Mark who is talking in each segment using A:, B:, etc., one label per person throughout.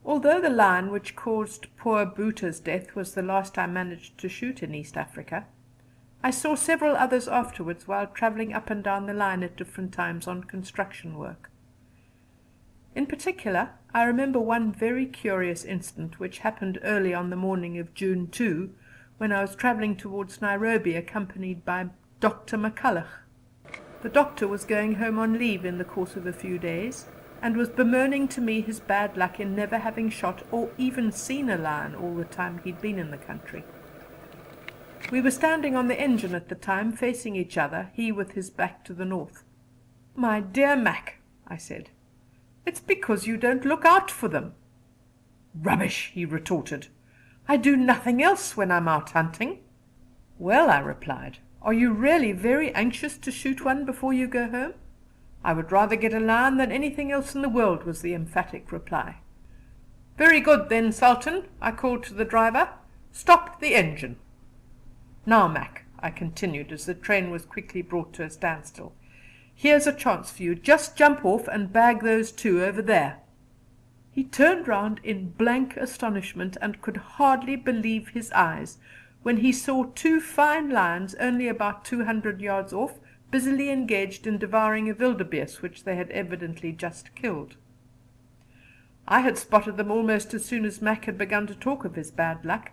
A: Although the lion which caused poor Buta's death was the last I managed to shoot in East Africa, I saw several others afterwards while travelling up and down the line at different times on construction work. In particular, I remember one very curious incident which happened early on the morning of June 2, when I was travelling towards Nairobi accompanied by Dr. McCulloch. The doctor was going home on leave in the course of a few days, and was bemoaning to me his bad luck in never having shot or even seen a lion all the time he'd been in the country. We were standing on the engine at the time, facing each other, he with his back to the north. "My dear Mac," I said, "it's because you don't look out for them." "Rubbish," he retorted. "I do nothing else when I'm out hunting." "Well," I replied, "are you really very anxious to shoot one before you go home?" "I would rather get a lion than anything else in the world," was the emphatic reply. "Very good then, Sultan," I called to the driver. "Stop the engine. Now, Mac," I continued, as the train was quickly brought to a standstill, "here's a chance for you. Just jump off and bag those two over there." He turned round in blank astonishment, and could hardly believe his eyes when he saw two fine lions only about 200 yards off, busily engaged in devouring a wildebeest which they had evidently just killed. I had spotted them almost as soon as Mac had begun to talk of his bad luck,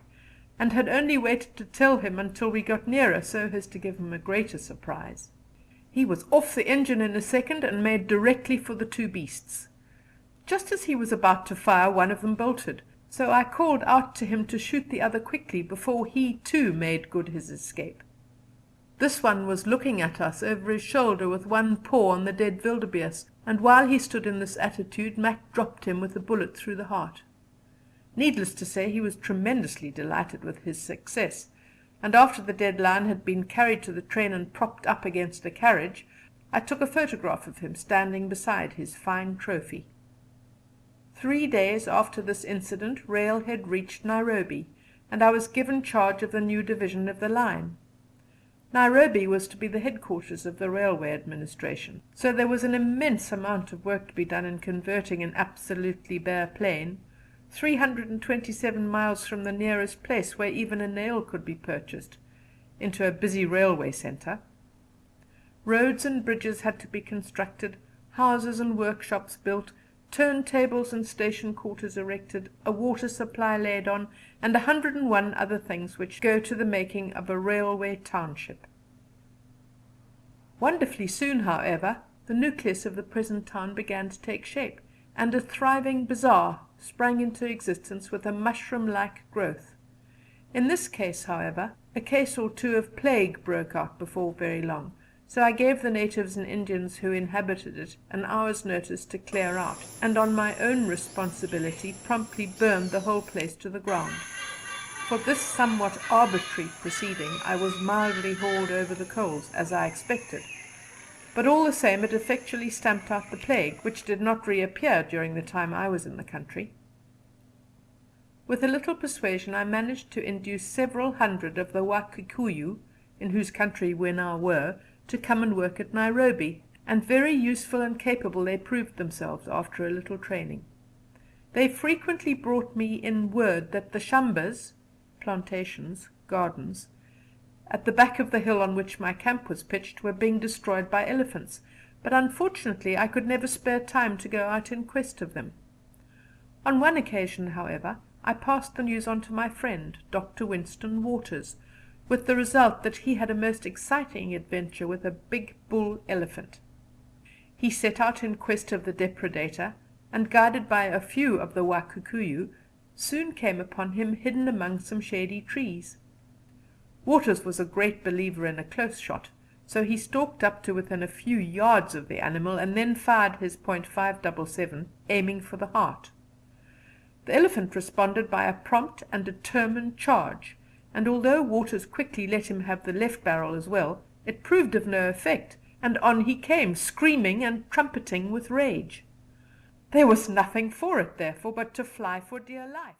A: and had only waited to tell him until we got nearer, so as to give him a greater surprise. He was off the engine in a second and made directly for the two beasts. Just as he was about to fire, one of them bolted, so I called out to him to shoot the other quickly before he too made good his escape. This one was looking at us over his shoulder with one paw on the dead wildebeest, and while he stood in this attitude Mac dropped him with a bullet through the heart. Needless to say, he was tremendously delighted with his success, and after the dead lion had been carried to the train and propped up against a carriage, I took a photograph of him standing beside his fine trophy. 3 days after this incident, railhead reached Nairobi, and I was given charge of the new division of the line. Nairobi was to be the headquarters of the railway administration, so there was an immense amount of work to be done in converting an absolutely bare plain, 327 miles from the nearest place where even a nail could be purchased, into a busy railway centre. Roads and bridges had to be constructed, houses and workshops built, turntables and station quarters erected, a water supply laid on, and 101 other things which go to the making of a railway township. Wonderfully soon, however, the nucleus of the present town began to take shape, and a thriving bazaar sprang into existence with a mushroom-like growth. In this case, however, a case or two of plague broke out before very long, so I gave the natives and Indians who inhabited it an hour's notice to clear out, and on my own responsibility promptly burned the whole place to the ground. For this somewhat arbitrary proceeding I was mildly hauled over the coals, as I expected, but all the same it effectually stamped out the plague, which did not reappear during the time I was in the country. With a little persuasion I managed to induce several hundred of the Wakikuyu, in whose country we now were, to come and work at Nairobi, and very useful and capable they proved themselves after a little training. They frequently brought me in word that the shambas (plantations, gardens) at the back of the hill on which my camp was pitched were being destroyed by elephants, but unfortunately I could never spare time to go out in quest of them. On one occasion, however, I passed the news on to my friend, Dr. Winston Waters, with the result that he had a most exciting adventure with a big bull elephant. He set out in quest of the depredator, and guided by a few of the Wakikuyu, soon came upon him hidden among some shady trees. Waters was a great believer in a close shot, so he stalked up to within a few yards of the animal and then fired his .577, aiming for the heart. The elephant responded by a prompt and determined charge, and although Waters quickly let him have the left barrel as well, it proved of no effect, and on he came, screaming and trumpeting with rage. There was nothing for it, therefore, but to fly for dear life.